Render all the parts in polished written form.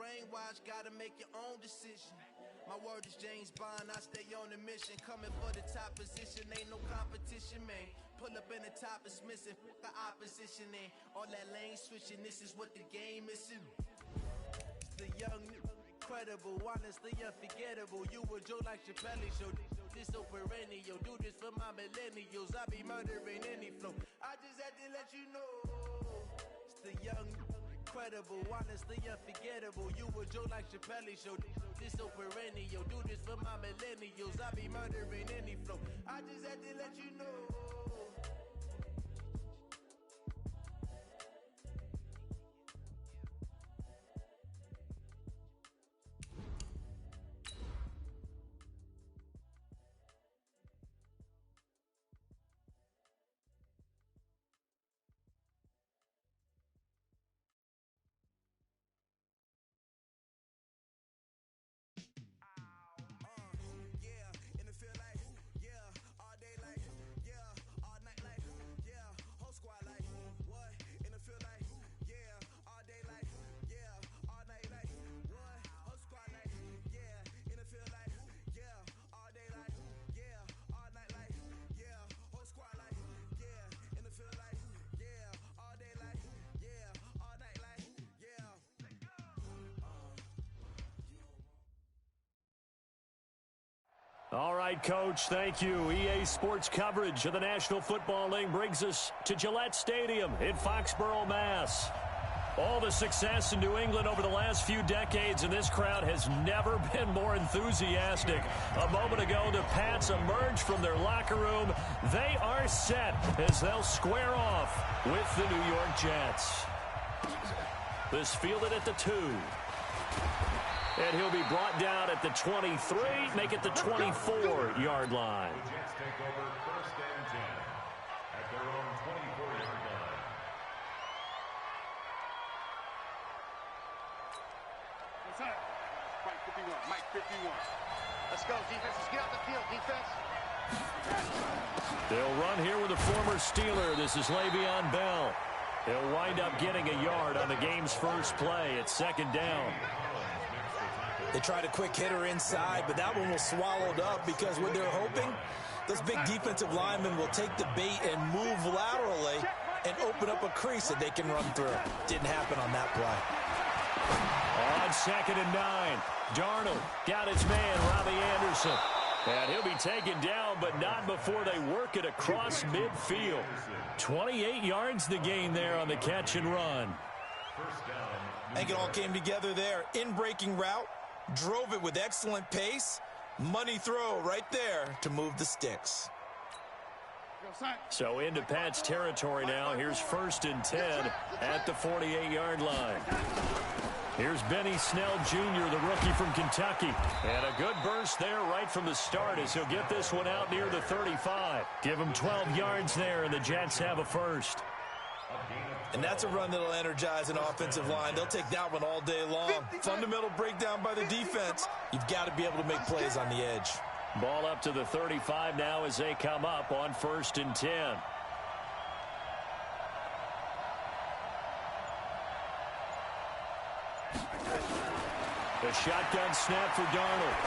brainwash, gotta make your own decision. My word is James Bond, I stay on a mission. Coming for the top position, ain't no competition, man. Pull up in the top is missing, fuck the opposition, and all that lane switching, this is what the game is. It's the young, incredible, honestly unforgettable. You a Joe like Chappelle show, this so perennial. Do this for my millennials, I be murdering any flow. I just had to let you know. It's the young, incredible, honestly unforgettable. You a Joe like Chappelle show, this so perennial. Do this for my millennials, I be murdering any flow. I just had to let you know. All right, Coach, thank you. EA Sports coverage of the National Football League brings us to Gillette Stadium in Foxborough, Mass. All the success in New England over the last few decades, and this crowd has never been more enthusiastic. A moment ago, the Pats emerged from their locker room. They are set as they'll square off with the New York Jets. This fielded at the 2. And he'll be brought down at the 23, make it the 24-yard line. The Jets take over 1st and 10 at their own 24-yard line. Mike 51, Mike 51. Let's go, defense. Let's get out the field, defense. They'll run here with a former Steeler. This is Le'Veon Bell. He'll wind up getting a yard on the game's first play. It's 2nd down. They tried a quick hitter inside, but that one was swallowed up because what they're hoping, those big defensive linemen will take the bait and move laterally and open up a crease that they can run through. Didn't happen on that play. On 2nd and 9, Darnold got his man, Robbie Anderson. And he'll be taken down, but not before they work it across midfield. 28 yards the gain there on the catch and run. I think it all came together there. In-breaking route. Drove it with excellent pace. Money throw right there to move the sticks. So into Pat's territory now. Here's 1st and 10 at the 48-yard line. Here's Benny Snell Jr., the rookie from Kentucky. And a good burst there right from the start as he'll get this one out near the 35. Give him 12 yards there, and the Jets have a first. And that's a run that'll energize an offensive line. They'll take that one all day long. Fundamental breakdown by the defense. You've got to be able to make plays on the edge. Ball up to the 35 now as they come up on 1st and 10. The shotgun snap for Darnold.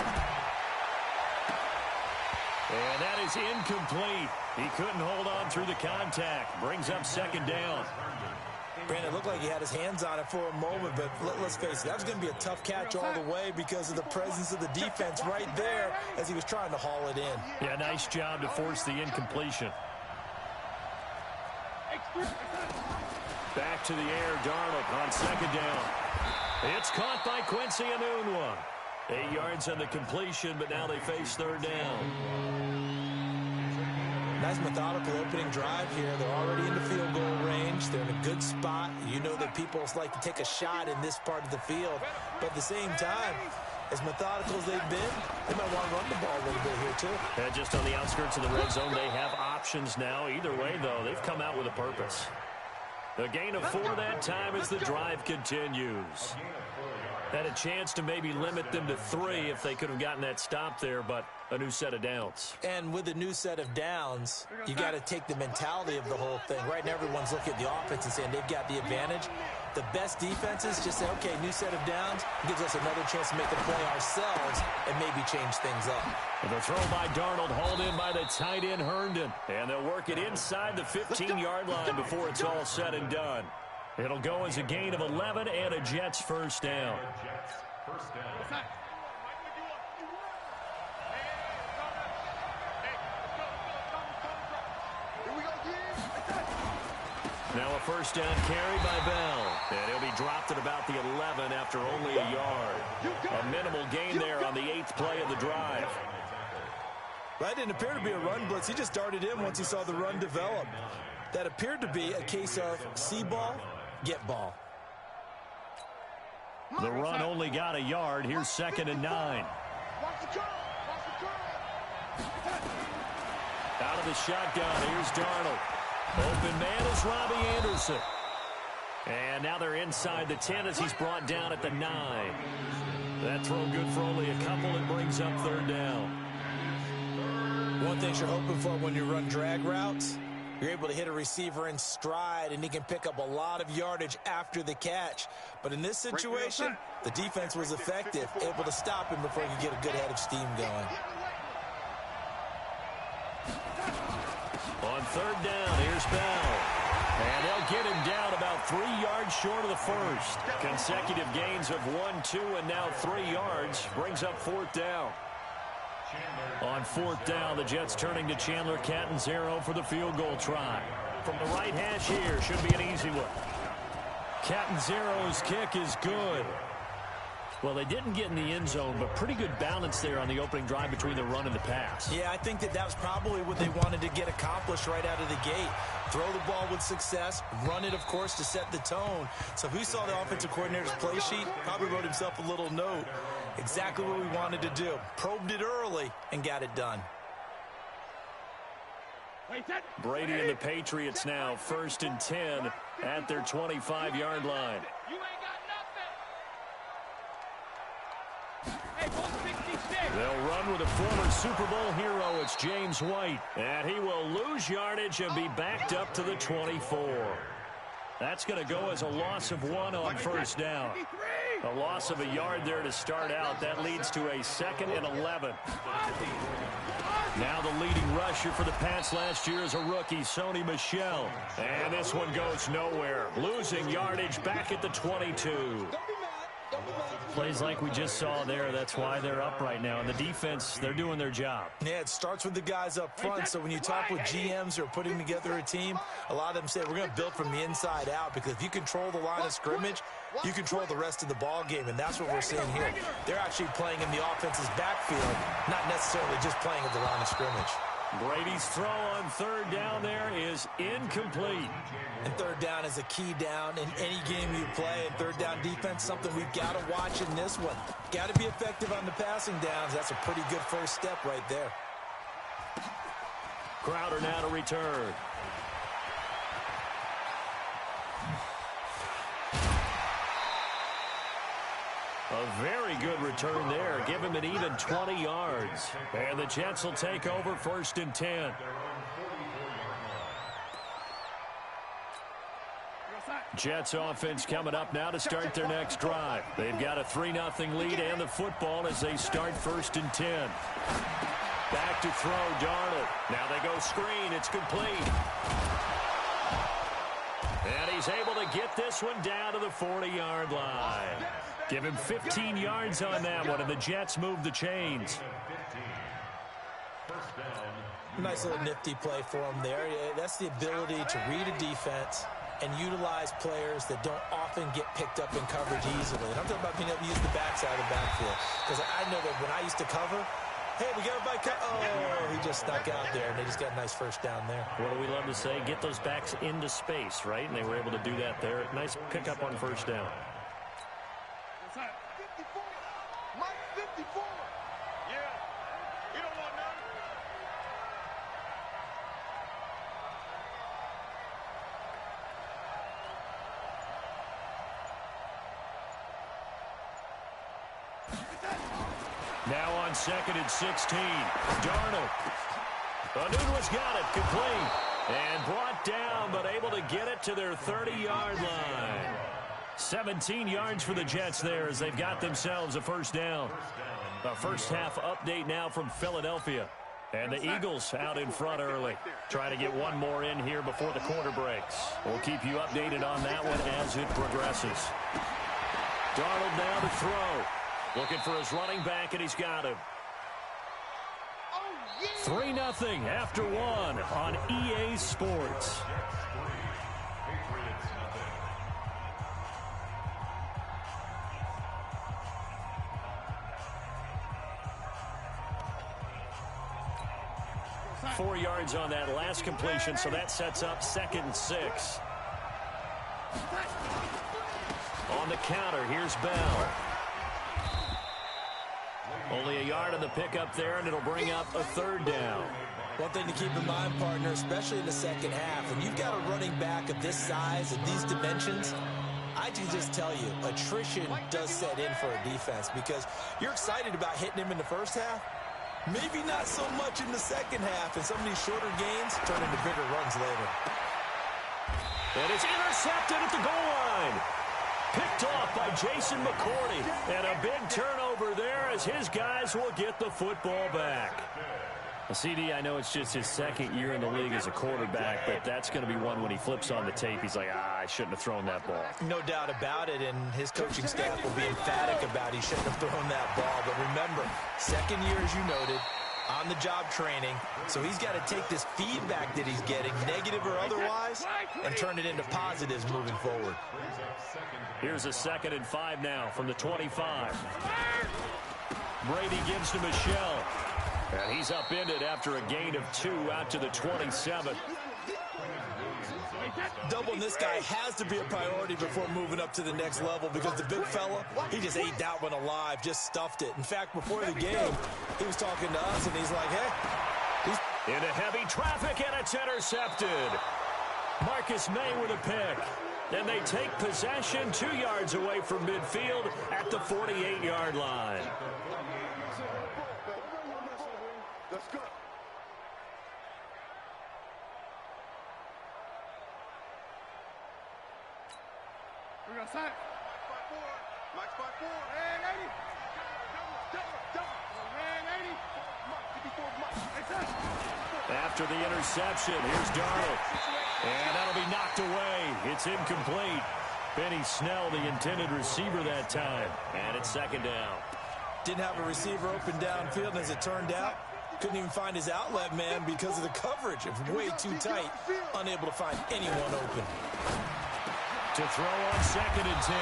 And that is incomplete. He couldn't hold on through the contact. Brings up 2nd down. Brandon, it looked like he had his hands on it for a moment, but let's face it, that was going to be a tough catch all the way because of the presence of the defense right there as he was trying to haul it in. Yeah, nice job to force the incompletion. Back to the air, Darnold on 2nd down. It's caught by Quincy Enunwa. 8 yards on the completion, but now they face 3rd down. Nice methodical opening drive here. They're already in the field goal range. They're in a good spot. You know that people like to take a shot in this part of the field. But at the same time, as methodical as they've been, they might want to run the ball a little bit here too. And just on the outskirts of the red zone, they have options now. Either way, though, they've come out with a purpose. A gain of 4 that time as the drive continues. Had a chance to maybe limit them to 3 if they could have gotten that stop there, but a new set of downs. And with a new set of downs, you got to take the mentality of the whole thing. Right now, everyone's looking at the offense and saying they've got the advantage. The best defenses just say, okay, new set of downs, gives us another chance to make a play ourselves and maybe change things up. The throw by Darnold, hauled in by the tight end Herndon. And they'll work it inside the 15-yard line before it's all said and done. It'll go as a gain of 11 and a Jets first down. Now a first down carry by Bell. And he'll be dropped at about the 11 after only a yard. A minimal gain there on the 8th play of the drive. That didn't appear to be a run blitz. He just darted in once he saw the run develop. That appeared to be a case of see ball, get ball. The run only got a yard. Here's 2nd and 9. Out of the shotgun, here's Darnold. Open man is Robbie Anderson. And now they're inside the 10 as he's brought down at the 9. That throw good for only a couple. It brings up 3rd down. One thing you're hoping for when you run drag routes, you're able to hit a receiver in stride, and he can pick up a lot of yardage after the catch. But in this situation, the defense was effective, able to stop him before he could get a good head of steam going. On 3rd down, here's Bell. And they'll get him down about 3 yards short of the first. Consecutive gains of 1, 2, and now 3 yards brings up 4th down. On 4th down, the Jets turning to Chandler Catanzaro for the field goal try. From the right hash here, should be an easy one. Catanzaro's kick is good. Well, they didn't get in the end zone, but pretty good balance there on the opening drive between the run and the pass. Yeah, I think that was probably what they wanted to get accomplished right out of the gate. Throw the ball with success, run it, of course, to set the tone. So who saw the offensive coordinator's play sheet? Probably wrote himself a little note. Exactly what we wanted to do. Probed it early and got it done. Brady and the Patriots now 1st and 10 at their 25-yard line. They'll run with a former Super Bowl hero. It's James White. And he will lose yardage and be backed up to the 24. That's going to go as a loss of 1 on 1st down. A loss of a yard there to start out. That leads to a 2nd and 11. Now the leading rusher for the Pats last year is a rookie, Sony Michel. And this one goes nowhere. Losing yardage back at the 22. Plays like we just saw there, that's why they're up right now. And the defense, they're doing their job. Yeah, it starts with the guys up front. So when you talk with GMs who are putting together a team, a lot of them say we're going to build from the inside out, because if you control the line of scrimmage, you control the rest of the ball game, and that's what we're seeing here. They're actually playing in the offense's backfield, not necessarily just playing at the line of scrimmage. Brady's throw on 3rd down there is incomplete. And 3rd down is a key down in any game you play. And 3rd down defense, something we've got to watch in this one. Got to be effective on the passing downs. That's a pretty good first step right there. Crowder now to return. A very good return there. Give him an even 20 yards. And the Jets will take over 1st and 10. Jets offense coming up now to start their next drive. They've got a 3-0 lead and the football as they start 1st and 10. Back to throw, Darnold. Now they go screen. It's complete. And he's able to get this one down to the 40-yard line. Give him 15 yards on that one, and the Jets move the chains. Nice little nifty play for him there. That's the ability to read a defense and utilize players that don't often get picked up in coverage easily. And I'm talking about being able to use the backside of the backfield. Because I know that when I used to cover, hey, we got everybody oh, he just snuck out there, and they just got a nice first down there. What do we love to say? Get those backs into space, right? And they were able to do that there. Nice pickup on 1st down. Now on 2nd and 16. Darnold. Anunua's got it. Complete. And brought down, but able to get it to their 30-yard line. 17 yards for the Jets there as they've got themselves a first down. A first half update now from Philadelphia. And the Eagles out in front early. Trying to get one more in here before the quarter breaks. We'll keep you updated on that one as it progresses. Darnold now to throw. Looking for his running back, and he's got him. 3-0 after one on EA Sports. 4 yards on that last completion, so that sets up 2nd and 6. On the counter, here's Bell. Only a yard on the pickup there, and it'll bring up a 3rd down. One thing to keep in mind, partner, especially in the second half, when you've got a running back of this size and these dimensions, I can just tell you, attrition does set in for a defense because you're excited about hitting him in the first half. Maybe not so much in the second half, and some of these shorter gains turn into bigger runs later. And it's intercepted at the goal line. Picked off by Jason McCourty. And a big turnover there as his guys will get the football back. CD, I know it's just his 2nd year in the league as a quarterback, but that's going to be one when he flips on the tape. He's like, I shouldn't have thrown that ball. No doubt about it, and his coaching staff will be emphatic about he shouldn't have thrown that ball. But remember, 2nd year, as you noted, on-the-job training, so he's got to take this feedback that he's getting, negative or otherwise, and turn it into positives moving forward. Here's a 2nd and 5 now from the 25. Brady gives to Michelle. And he's upended after a gain of 2 out to the 27. Doubling this guy has to be a priority before moving up to the next level because the big fella, he just ate that one alive, just stuffed it. In fact, before the game, he was talking to us, and he's like, hey. Into heavy traffic, and it's intercepted. Marcus May with a pick. And they take possession 2 yards away from midfield at the 48-yard line. Let's go. We're going to sign. Mike's 5-4. And 80. After the interception, here's Darnold. And that'll be knocked away. It's incomplete. Benny Snell, the intended receiver that time. And it's 2nd down. Didn't have a receiver open downfield, and as it turned out, couldn't even find his outlet man because of the coverage. It was way too tight, unable to find anyone open. To throw on 2nd and 10.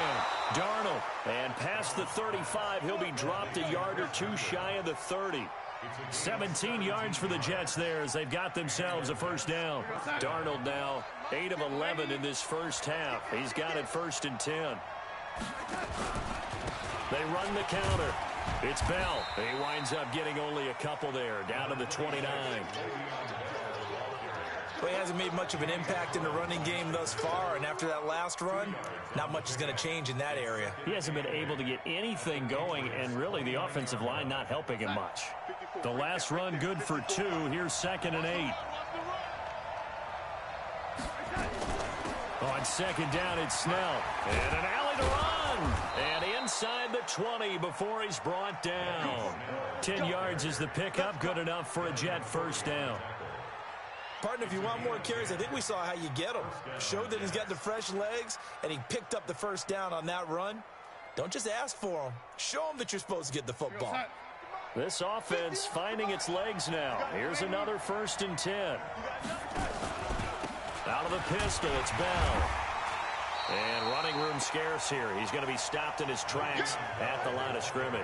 Darnold. And past the 35, he'll be dropped a yard or 2 shy of the 30. 17 yards for the Jets there as they've got themselves a first down. Darnold now 8 of 11 in this first half. He's got it 1st and 10. They run the counter. It's Bell. He winds up getting only a couple there, down to the 29. Well, he hasn't made much of an impact in the running game thus far, and after that last run, not much is going to change in that area. He hasn't been able to get anything going, and really the offensive line not helping him much. The last run good for 2. Here's 2nd and 8. On 2nd down, it's Snell. And an alley to run. And inside the 20 before he's brought down. 10 yards is the pickup. Good enough for a Jet first down. Partner, if you want more carries, I think we saw how you get them. Showed that he's got the fresh legs, and he picked up the first down on that run. Don't just ask for him. Show him that you're supposed to get the football. This offense finding its legs now. Here's another 1st and 10. Out of the pistol, it's Bell. And running room scarce here. He's going to be stopped in his tracks at the line of scrimmage.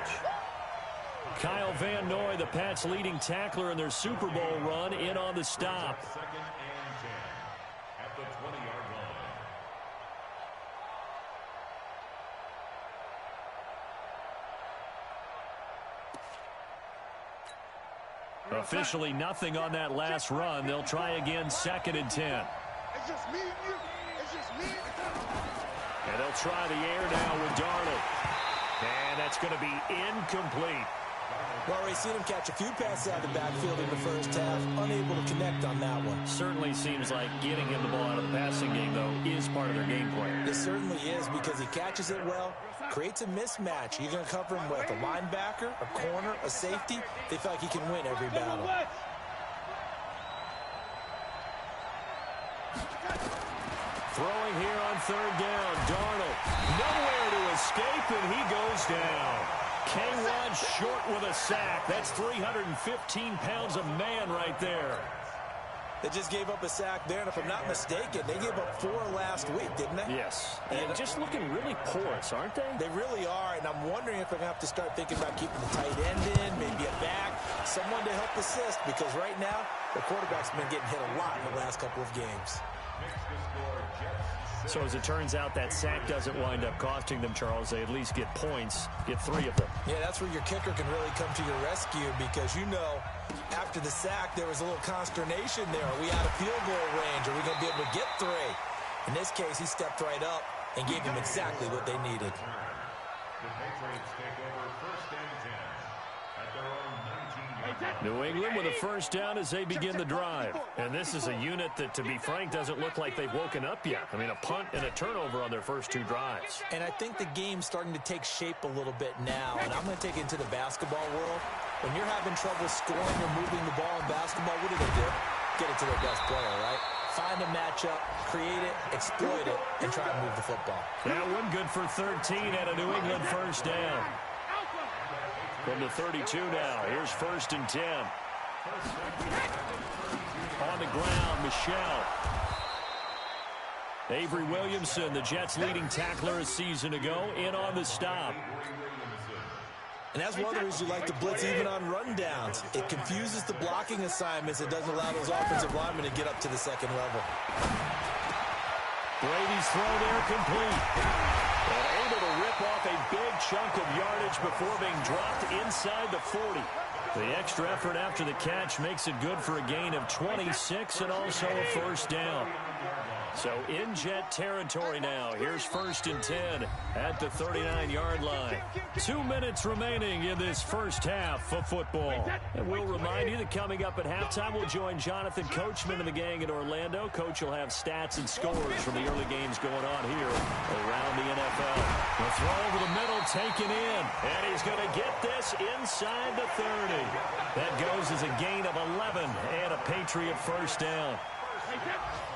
Kyle Van Noy, the Pats' leading tackler in their Super Bowl run, in on the stop. 2nd and 10 at the 20-yard line. Officially nothing on that last run. They'll try again 2nd and 10. It's just me and you. It's just me and you. And they'll try the air now with Darnold. And that's going to be incomplete. We've already seen him catch a few passes out of the backfield in the first half, unable to connect on that one. Certainly seems like getting him the ball out of the passing game, though, is part of their game plan. It certainly is, because he catches it well, creates a mismatch. You're going to cover him with a linebacker, a corner, a safety. They feel like he can win every battle. Throwing here on third down. Darnold nowhere to escape, and he goes down. K-Rod short with a sack. That's 315 pounds of man right there. They just gave up a sack there, and if I'm not mistaken, they gave up 4 last week, didn't they? Yes. And just looking really porous, aren't they? They really are, and I'm wondering if they're going to have to start thinking about keeping the tight end in, maybe a back, someone to help assist, because right now, the quarterback's been getting hit a lot in the last couple of games. So as it turns out, that sack doesn't wind up costing them, Charles. They at least get points, get 3 of them. Yeah, that's where your kicker can really come to your rescue, because you know, after the sack, there was a little consternation there. Are we out of field goal range? Are we going to be able to get 3? In this case, he stepped right up and gave them exactly what they needed. The Patriots take over first and 10 at their own 19-yard line. New England with a first down as they begin the drive. And this is a unit that, to be frank, doesn't look like they've woken up yet. I mean, a punt and a turnover on their first 2 drives. And I think the game's starting to take shape a little bit now. And I'm going to take it into the basketball world. When you're having trouble scoring or moving the ball in basketball, what do? Get it to their best player, right? Find a matchup, create it, exploit it, and try to move the football. That one good for 13 at a New England first down. From the 32 now, here's first and 10. On the ground, Michelle. Avery Williamson, the Jets' leading tackler a season ago, in on the stop. And that's one of the reasons you like to blitz even on rundowns. It confuses the blocking assignments. It doesn't allow those offensive linemen to get up to the second level. Brady's throw there complete. And able to rip off a big chunk of yardage before being dropped inside the 40. The extra effort after the catch makes it good for a gain of 26 and also a first down. So in Jet territory now. Here's first and 10 at the 39-yard line. 2 minutes remaining in this first half of football. And we'll remind you that coming up at halftime, we'll join Jonathan Coachman and the gang in Orlando. Coach will have stats and scores from the early games going on here around the NFL. The throw over the middle taken in. And he's going to get this inside the 30. That goes as a gain of 11 and a Patriot first down.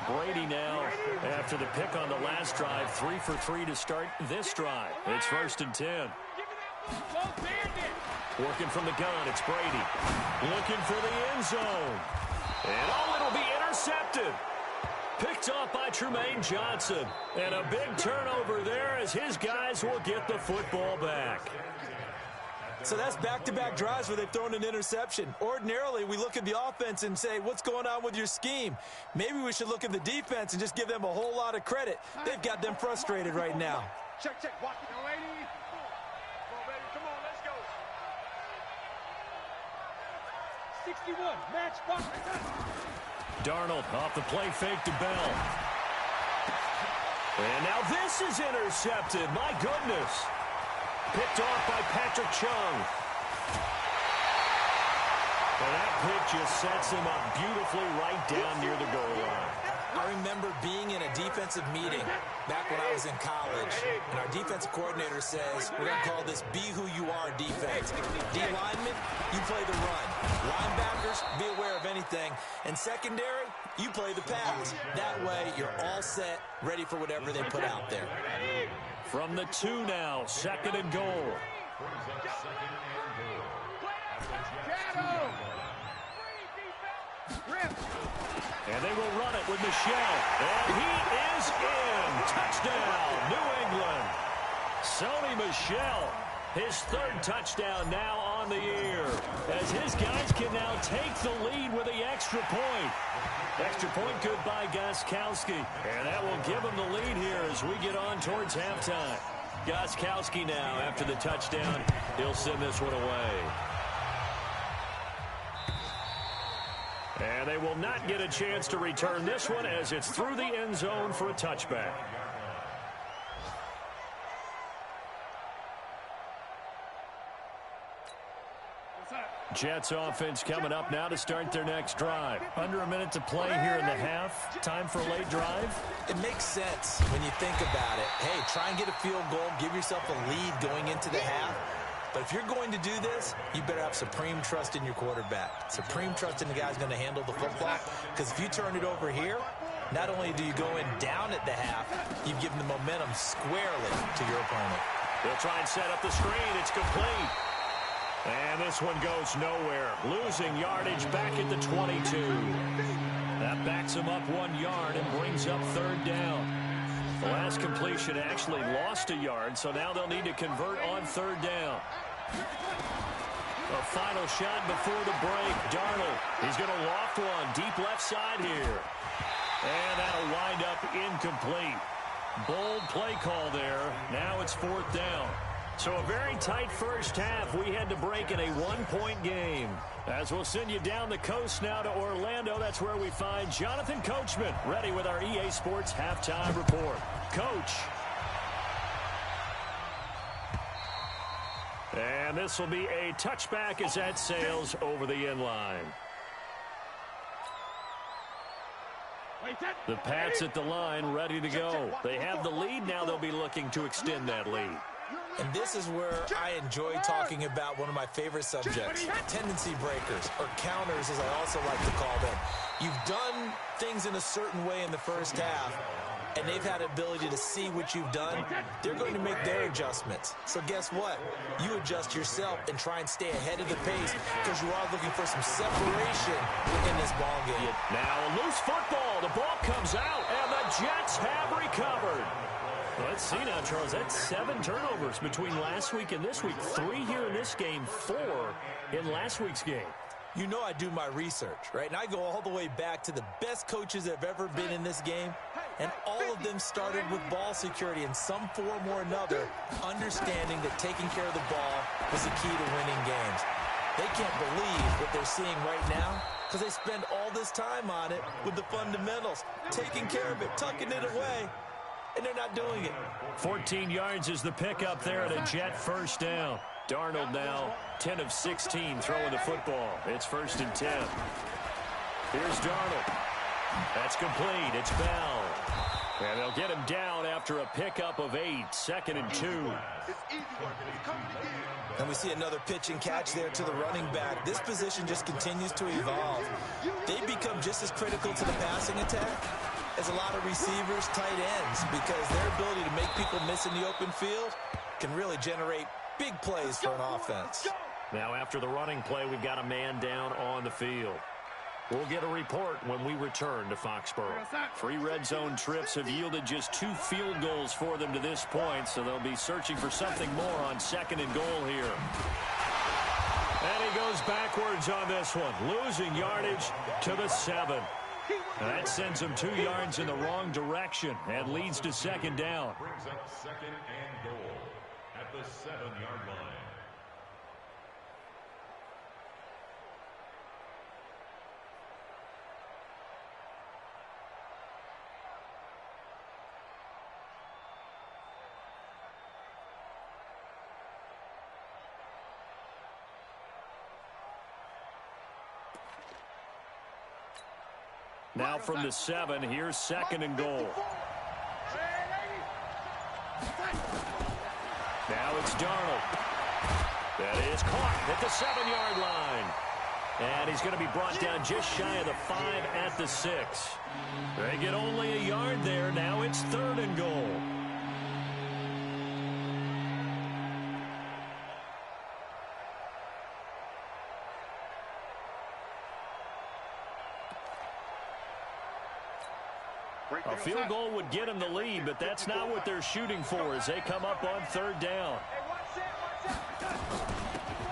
Brady now, after the pick on the last drive, 3 for 3 to start this drive. It's first and 10. Working from the gun, it's Brady. Looking for the end zone. And it'll be intercepted. Picked off by Tremaine Johnson. And a big turnover there as his guys will get the football back. So that's back-to-back drives where they've thrown an interception. Ordinarily, we look at the offense and say, what's going on with your scheme? Maybe we should look at the defense and just give them a whole lot of credit. They've got them frustrated right now. Check. Watch it, young lady. Come on, baby. Come on, let's go. 61, match box. Darnold off the play fake to Bell. And now this is intercepted. My goodness. Picked off by Patrick Chung. And that pick just sets him up beautifully right down near the goal line. I remember being in a defensive meeting back when I was in college, and our defensive coordinator says, we're going to call this be who you are defense. D linemen, you play the run. Linebackers, be aware of anything. And secondary, you play the pass. That way, you're all set, ready for whatever they put out there. From the 2 now, second and goal. And they will run it with Michelle. And he is in. Touchdown, New England. Sony Michel, his 3rd touchdown now on the year, as his guys can now take the lead with the extra point. Extra point good by Gostkowski. And that will give him the lead here as we get on towards halftime. Gostkowski now, after the touchdown, he'll send this one away. And they will not get a chance to return this one as it's through the end zone for a touchback. Jets offense coming up now to start their next drive. Under a minute to play here in the half. Time for a late drive. It makes sense when you think about it. Hey, try and get a field goal. Give yourself a lead going into the half. But if you're going to do this, you better have supreme trust in your quarterback. Supreme trust in the guy's going to handle the football. Because if you turn it over here, not only do you go in down at the half, you've given the momentum squarely to your opponent. They'll try and set up the screen. It's complete. And this one goes nowhere. Losing yardage back at the 22. That backs him up 1 yard and brings up third down. The last completion actually lost a yard, so now they'll need to convert on third down. A final shot before the break. Darnold, he's going to loft one deep left side here. And that'll wind up incomplete. Bold play call there. Now it's fourth down. So a very tight first half. We had to break in a one-point game. As we'll send you down the coast now to Orlando, that's where we find Jonathan Coachman, ready with our EA Sports halftime report. Coach. And this will be a touchback as that sails over the end line. The Pats at the line, ready to go. They have the lead. Now they'll be looking to extend that lead. And this is where I enjoy talking about one of my favorite subjects, tendency breakers, or counters as I also like to call them. You've done things in a certain way in the first half, and they've had the ability to see what you've done. They're going to make their adjustments. So guess what? You adjust yourself and try and stay ahead of the pace because you are looking for some separation in this ball game. Now a loose football. The ball comes out, and the Jets have recovered. Let's see now, Charles. That's 7 turnovers between last week and this week. 3 here in this game, 4 in last week's game. You know I do my research, right? And I go all the way back to the best coaches that have ever been in this game. And all of them started with ball security in some form or another, understanding that taking care of the ball was the key to winning games. They can't believe what they're seeing right now because they spend all this time on it with the fundamentals, taking care of it, tucking it away. And they're not doing it. 14 yards is the pickup there at a Jet first down. Darnold now 10 of 16 throwing the football. It's 1st and 10. Here's Darnold. That's complete. It's Bell. And they'll get him down after a pickup of 8. 2nd and 2. And we see another pitch and catch there to the running back. This position just continues to evolve. They become just as critical to the passing attack as a lot of receivers, tight ends, because their ability to make people miss in the open field can really generate big plays for an offense. Now after the running play, we've got a man down on the field. We'll get a report when we return to Foxborough. 3 red zone trips have yielded just 2 field goals for them to this point, so they'll be searching for something more on 2nd and goal here. And he goes backwards on this one, losing yardage to the 7. That sends him 2 yards in the wrong direction and leads to 2nd down. Brings up 2nd and goal at the 7-yard line. Now from the 7, here's 2nd and goal. Now it's Darnold. That is caught at the 7-yard line. And he's going to be brought down just shy of the 5 at the 6. They get only a yard there. Now it's 3rd and goal. A field goal would get them the lead, but that's not what they're shooting for as they come up on 3rd down.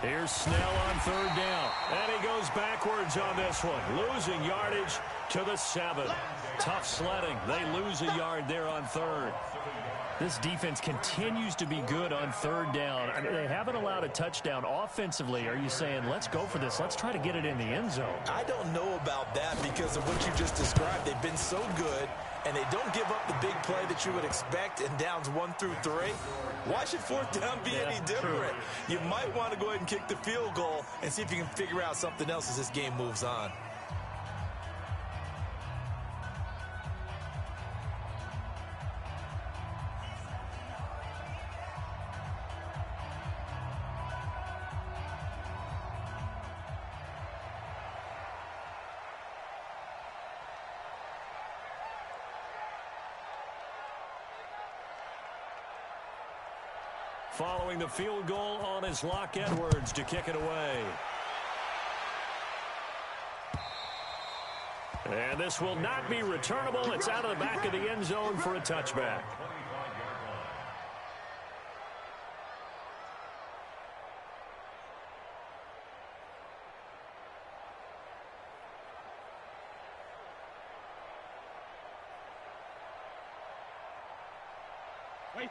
Here's Snell on 3rd down. And he goes backwards on this one, losing yardage to the 7. Tough sledding. They lose a yard there on 3rd. This defense continues to be good on third down. I mean, they haven't allowed a touchdown offensively. Are you saying, let's go for this, let's try to get it in the end zone? I don't know about that because of what you just described. They've been so good, and they don't give up the big play that you would expect in downs 1 through 3. Why should fourth down be any different? True. You might want to go ahead and kick the field goal and see if you can figure out something else as this game moves on. Following the field goal on is Locke Edwards to kick it away. And this will not be returnable. It's out of the back of the end zone for a touchback.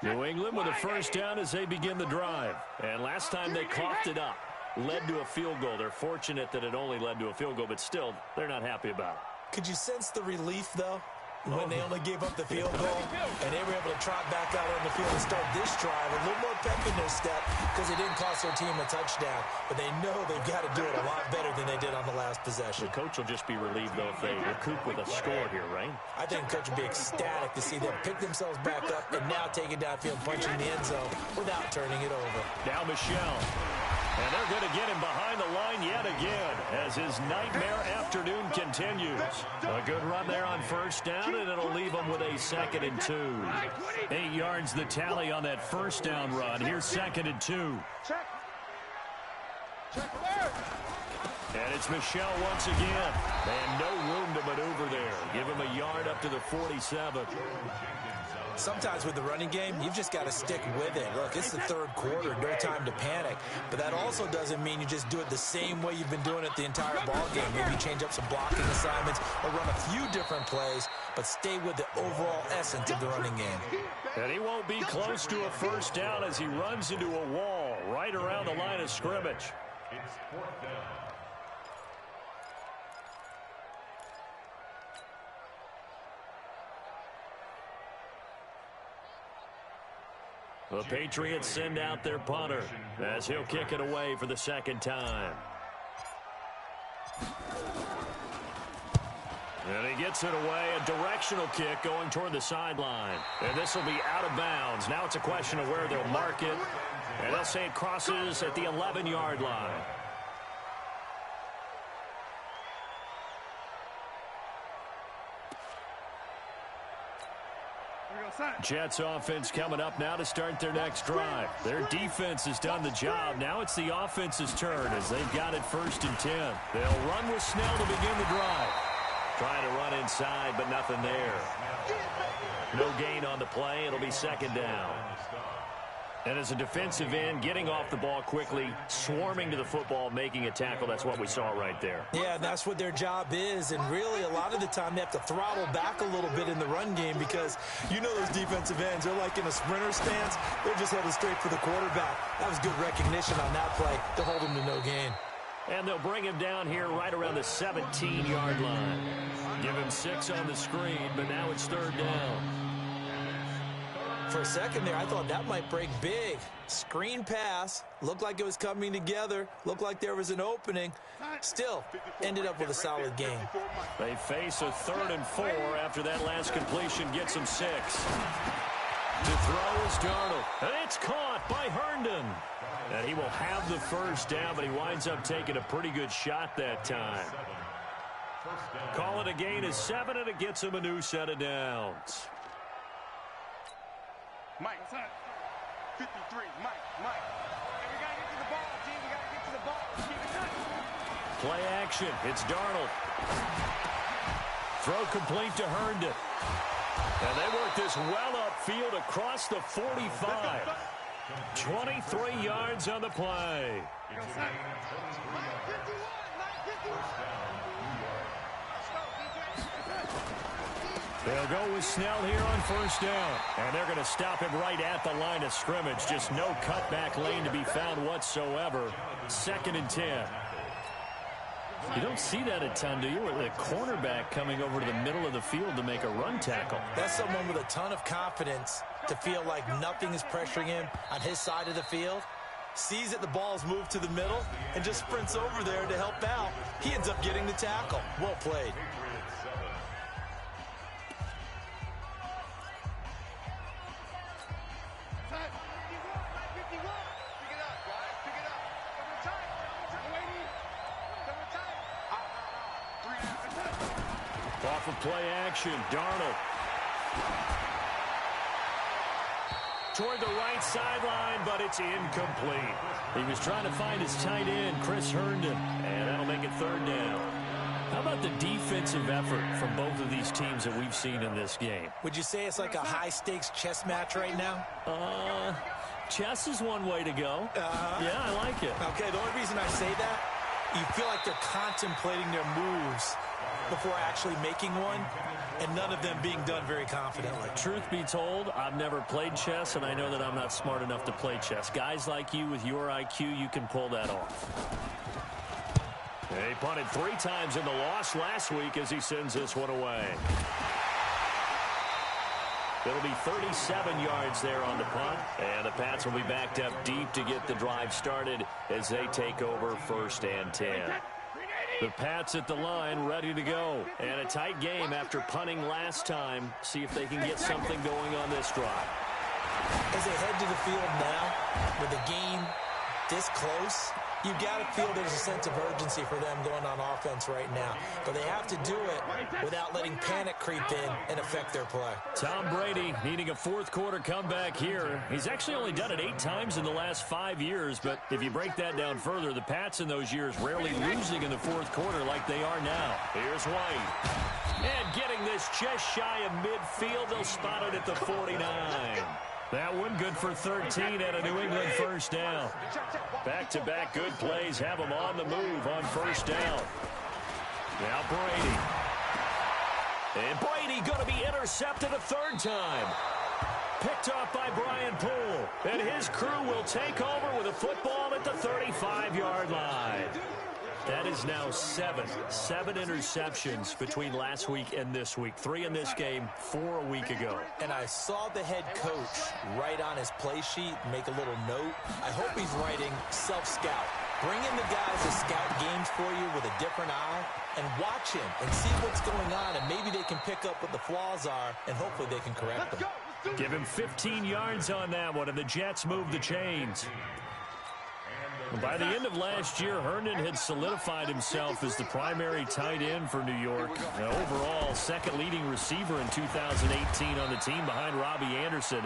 New England with a first down as they begin the drive. And last time they coughed it up, led to a field goal. They're fortunate that it only led to a field goal, but still, they're not happy about it. Could you sense the relief, though, when they only gave up the field goal and they were able to trot back out on the field and start this drive a little more pep in their step because it didn't cost their team a touchdown, but they know they've got to do it a lot better than they did on the last possession. The coach will just be relieved, though, if they recoup with a score here, right? I think the coach will be ecstatic to see them pick themselves back up and now take it downfield, punching the end zone without turning it over. Now Michelle. And they're going to get him behind the line yet again as his nightmare afternoon continues. A good run there on first down, and it'll leave him with a 2nd and 2. 8 yards the tally on that first down run. Here's 2nd and 2. And it's Michelle once again. And no room to maneuver there. Give him a yard up to the 47. Sometimes with the running game, you've just got to stick with it. Look, it's the third quarter, no time to panic. But that also doesn't mean you just do it the same way you've been doing it the entire ball game. Maybe change up some blocking assignments or run a few different plays, but stay with the overall essence of the running game. And he won't be close to a first down as he runs into a wall right around the line of scrimmage. It's 4th down. The Patriots send out their punter as he'll kick it away for the 2nd time. And he gets it away, a directional kick going toward the sideline. And this will be out of bounds. Now it's a question of where they'll mark it. And they'll say it crosses at the 11-yard line. Jets offense coming up now to start their next drive. Their defense has done the job. Now it's the offense's turn as they've got it 1st and 10. They'll run with Snell to begin the drive. Trying to run inside, but nothing there. No gain on the play. It'll be 2nd down. And as a defensive end, getting off the ball quickly, swarming to the football, making a tackle, that's what we saw right there. Yeah, that's what their job is. And really, a lot of the time, they have to throttle back a little bit in the run game because you know those defensive ends, they're like in a sprinter stance. They're just headed straight for the quarterback. That was good recognition on that play to hold him to no gain. And they'll bring him down here right around the 17-yard line. Give him 6 on the screen, but now it's 3rd down. For a second there, I thought that might break big. Screen pass. Looked like it was coming together. Looked like there was an opening. Still, ended up with a solid game. They face a 3rd and 4 after that last completion gets them 6. To throw is Darnold. And it's caught by Herndon. And he will have the first down, but he winds up taking a pretty good shot that time. Call it a gain of 7, and it gets him a new set of downs. Mike, 53, Mike. And we got to get to the ball, team. We got to get to the ball. Let's keep it touching. Play action. It's Darnold. Throw complete to Herndon. And they work this well upfield across the 45. 23 yards on the play. They'll go with Snell here on first down. And they're going to stop him right at the line of scrimmage. Just no cutback lane to be found whatsoever. 2nd and 10. You don't see that a ton, do you? With a cornerback coming over to the middle of the field to make a run tackle. That's someone with a ton of confidence to feel like nothing is pressuring him on his side of the field. Sees that the ball's moved to the middle and just sprints over there to help out. He ends up getting the tackle. Well played. Off of play action, Darnold. Toward the right sideline, but it's incomplete. He was trying to find his tight end, Chris Herndon, and that'll make it 3rd down. How about the defensive effort from both of these teams that we've seen in this game? Would you say it's like a high-stakes chess match right now? Chess is one way to go. Yeah, I like it. Okay, the only reason I say that, you feel like they're contemplating their moves before actually making one, and none of them being done very confidently. Truth be told, I've never played chess, and I know that I'm not smart enough to play chess. Guys like you with your IQ, you can pull that off. He punted 3 times in the loss last week as he sends this one away. It'll be 37 yards there on the punt, and the Pats will be backed up deep to get the drive started as they take over 1st and 10. The Pats at the line ready to go, and a tight game after punting last time. See if they can get something going on this drive. As they head to the field now, with the game this close, you've got to feel there's a sense of urgency for them going on offense right now. But they have to do it without letting panic creep in and affect their play. Tom Brady needing a 4th quarter comeback here. He's actually only done it 8 times in the last 5 years, but if you break that down further, the Pats in those years rarely losing in the 4th quarter like they are now. Here's White. And getting this just shy of midfield, they'll spot it at the 49. That one good for 13 at a New England 1st down. Back-to-back good plays have them on the move on 1st down. Now Brady. And Brady going to be intercepted a 3rd time. Picked off by Brian Poole. And his crew will take over with a football at the 35-yard line. That is now 7 interceptions between last week and this week. 3 in this game, 4 a week ago. And I saw the head coach write on his play sheet, make a little note. I hope he's writing self-scout. Bring in the guys to scout games for you with a different eye and watch him and see what's going on, and maybe they can pick up what the flaws are, and hopefully they can correct them. Give him 15 yards on that one, and the Jets move the chains. By the end of last year, Herndon had solidified himself as the primary tight end for New York. Now, overall, 2nd leading receiver in 2018 on the team behind Robbie Anderson. In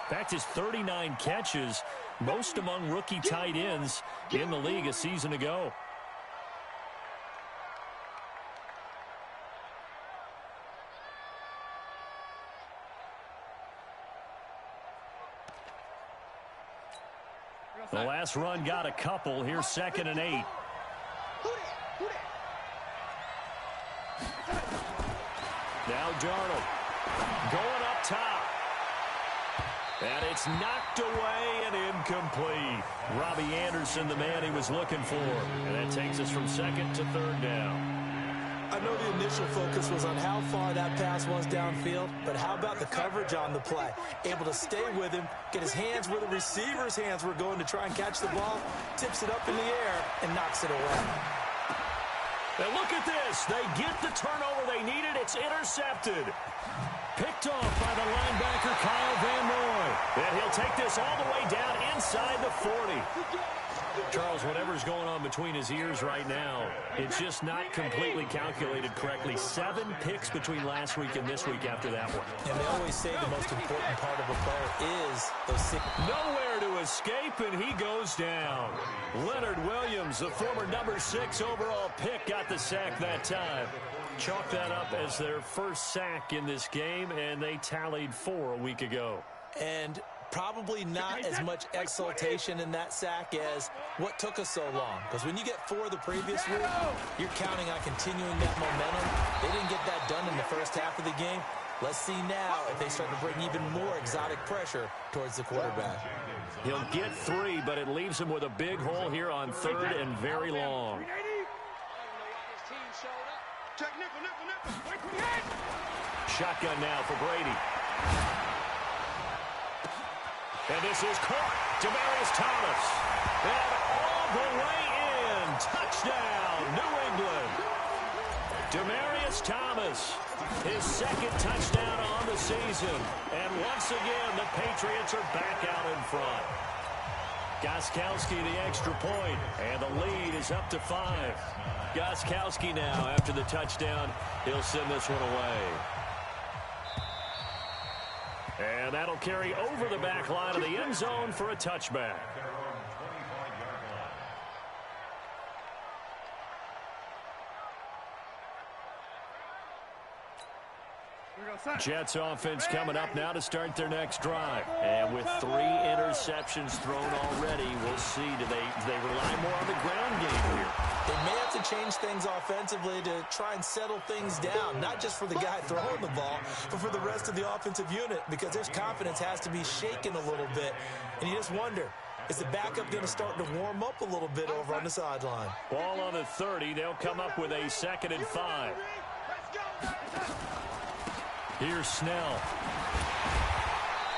fact, his 39 catches, most among rookie tight ends in the league a season ago. The last run got a couple. Here's 2nd and 8. Now Darnold going up top. And it's knocked away and incomplete. Robbie Anderson, the man he was looking for. And that takes us from 2nd to 3rd down. I know the initial focus was on how far that pass was downfield, but how about the coverage on the play? Able to stay with him, get his hands where the receiver's hands were going to try and catch the ball, tips it up in the air, and knocks it away. And look at this. They get the turnover they needed. It's intercepted. Picked off by the linebacker, Kyle Van Noy. And he'll take this all the way down inside the 40. Charles, whatever's going on between his ears right now, it's just not completely calculated correctly. 7 picks between last week and this week after that one. And they always say the most important part of a player is those 6. Nowhere to escape, and he goes down. Leonard Williams, the former number 6 overall pick, got the sack that time. Chalk that up as their first sack in this game, and they tallied 4 a week ago. And probably not as much exultation in that sack as what took us so long. Because when you get 4 the previous week, you're counting on continuing that momentum. They didn't get that done in the first half of the game. Let's see now if they start to bring even more exotic pressure towards the quarterback. He'll get 3, but it leaves him with a big hole here on 3rd and very long. Shotgun now for Brady. And this is caught. Demaryius Thomas. And all the way in. Touchdown, New England. Demaryius Thomas, his 2nd touchdown on the season. And once again, the Patriots are back out in front. Gostkowski the extra point, and the lead is up to 5. Gostkowski now, after the touchdown, he'll send this one away. And that'll carry over the back line of the end zone for a touchback. Jets offense coming up now to start their next drive. And with 3 interceptions thrown already, we'll see, do they rely more on the ground game here? They may have to change things offensively to try and settle things down, not just for the guy throwing the ball, but for the rest of the offensive unit, because their confidence has to be shaken a little bit. And you just wonder, is the backup going to start to warm up a little bit over on the sideline? Ball on the 30. They'll come up with a 2nd and 5. Here's Snell.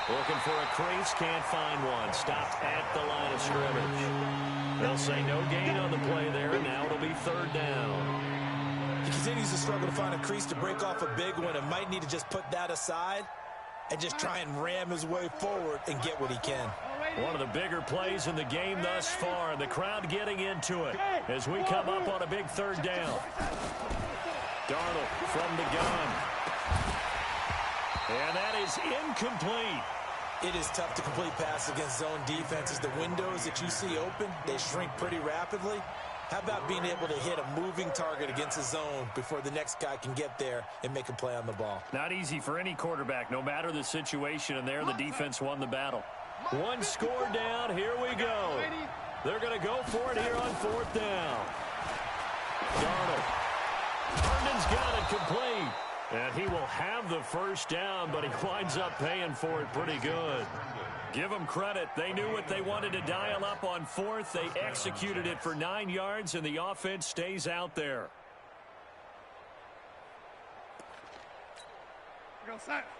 Looking for a crease, can't find one. Stopped at the line of scrimmage. They'll say no gain on the play there, and now it'll be 3rd down. He continues to struggle to find a crease to break off a big one and might need to just put that aside and just try and ram his way forward and get what he can. One of the bigger plays in the game thus far, and the crowd getting into it as we come up on a big 3rd down. Darnold from the gun. And that is incomplete. It is tough to complete passes against zone defenses. The windows that you see open, they shrink pretty rapidly. How about being able to hit a moving target against the zone before the next guy can get there and make a play on the ball? Not easy for any quarterback, no matter the situation, and there the defense won the battle. 1 score down, here we go. They're going to go for it here on 4th down. Darnold. Herndon's got it complete. And he will have the 1st down, but he winds up paying for it pretty good. Give them credit. They knew what they wanted to dial up on 4th. They executed it for 9 yards, and the offense stays out there.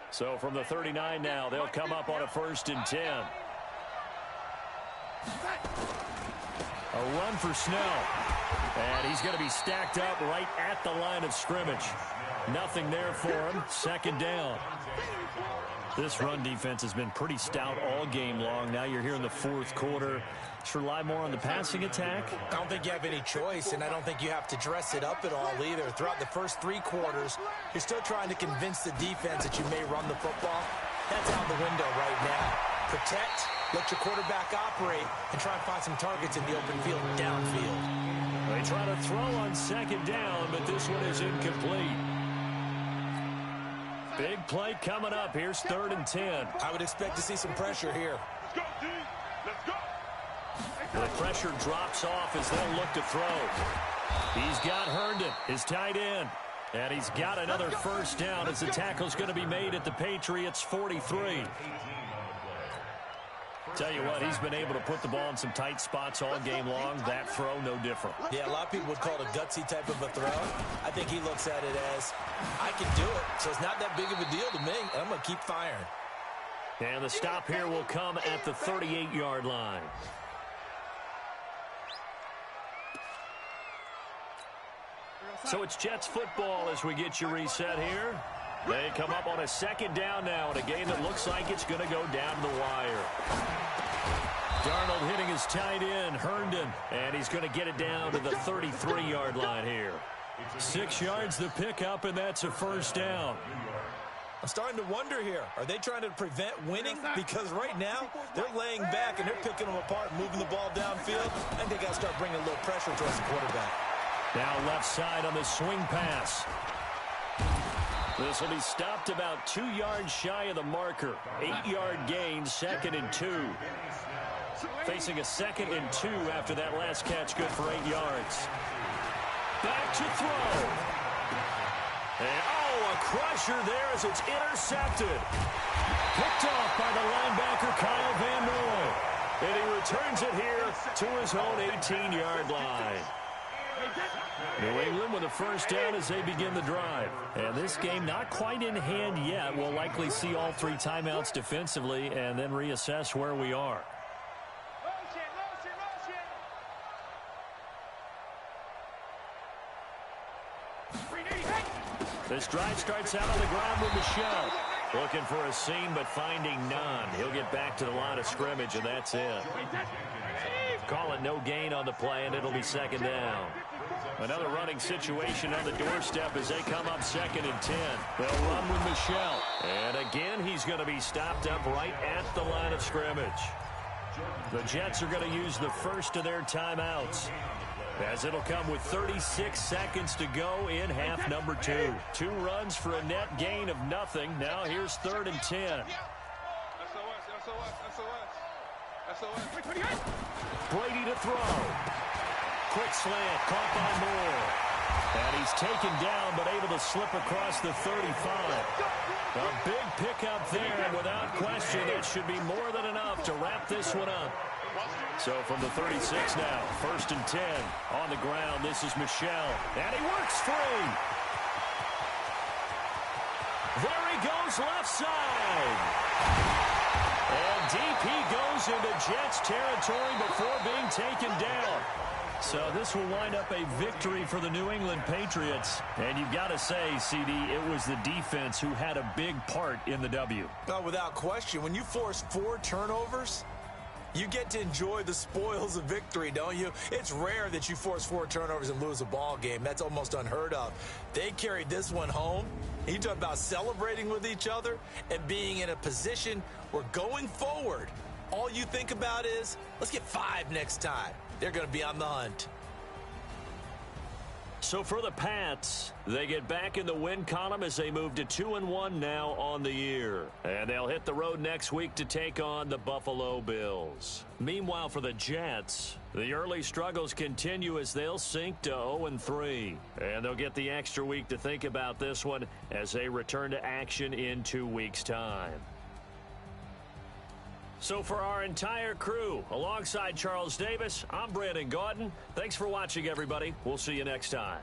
So from the 39 now, they'll come up on a 1st and 10. A run for Snell. And he's going to be stacked up right at the line of scrimmage. Nothing there for him. 2nd down. This run defense has been pretty stout all game long. Now you're here in the 4th quarter. Just rely more on the passing attack. I don't think you have any choice, and I don't think you have to dress it up at all either. Throughout the first 3 quarters, you're still trying to convince the defense that you may run the football. That's out the window right now. Protect, let your quarterback operate, and try and find some targets in the open field downfield. They try to throw on 2nd down, but this one is incomplete. Big play coming up. Here's 3rd and 10. I would expect to see some pressure here. Let's go, D. Let's go. The pressure drops off as they'll look to throw. He's got Herndon, his tight end. And he's got another 1st down as the tackle's going to be made at the Patriots' 43. Tell you what, he's been able to put the ball in some tight spots all game long. That throw, no different. Yeah, a lot of people would call it a gutsy type of a throw. I think he looks at it as, I can do it, so it's not that big of a deal to me, and I'm going to keep firing. And the stop here will come at the 38-yard line. So it's Jets football as we get you reset here. They come up on a 2nd down now in a game that looks like it's going to go down to the wire. Darnold hitting his tight end, Herndon, and he's going to get it down to the 33-yard line here. 6 yards to pick up, and that's a 1st down. I'm starting to wonder here, are they trying to prevent winning? Because right now, they're laying back and they're picking them apart and moving the ball downfield. I think they got to start bringing a little pressure towards the quarterback. Now left side on the swing pass. This will be stopped about 2 yards shy of the marker. 8-yard gain, 2nd and 2. Facing a 2nd and 2 after that last catch, good for 8 yards. Back to throw. And a crusher there as it's intercepted. Picked off by the linebacker, Kyle Van Noy. And he returns it here to his own 18-yard line. New England with a first down as they begin the drive. And this game not quite in hand yet. We'll likely see all three timeouts defensively and then reassess where we are. This drive starts out on the ground with Michelle. Looking for a seam, but finding none. He'll get back to the line of scrimmage, and that's it. Call it no gain on the play, and it'll be second down. Another running situation on the doorstep as they come up 2nd and 10. They'll run with Michelle. And again, he's going to be stopped up right at the line of scrimmage. The Jets are going to use the first of their timeouts, as it'll come with 36 seconds to go in half number 2. 2 runs for a net gain of nothing. Now here's 3rd and 10. Brady to throw. Quick slant, caught by Moore. And he's taken down, but able to slip across the 35. A big pickup there, and without question, that should be more than enough to wrap this one up. So from the 36 now, 1st and 10. On the ground, this is Michelle. And he works free. There he goes, left side. And deep he goes into Jets territory before being taken down. So this will wind up a victory for the New England Patriots. And you've got to say, CD, it was the defense who had a big part in the W. Without question, when you force 4 turnovers, you get to enjoy the spoils of victory, don't you? It's rare that you force 4 turnovers and lose a ball game. That's almost unheard of. They carried this one home. You talk about celebrating with each other and being in a position where going forward, all you think about is, let's get 5 next time. They're going to be on the hunt. So for the Pats, they get back in the win column as they move to 2-1 now on the year. And they'll hit the road next week to take on the Buffalo Bills. Meanwhile, for the Jets, the early struggles continue as they'll sink to 0-3. And they'll get the extra week to think about this one as they return to action in 2 weeks' time. So for our entire crew, alongside Charles Davis, I'm Brandon Gaudin. Thanks for watching, everybody. We'll see you next time.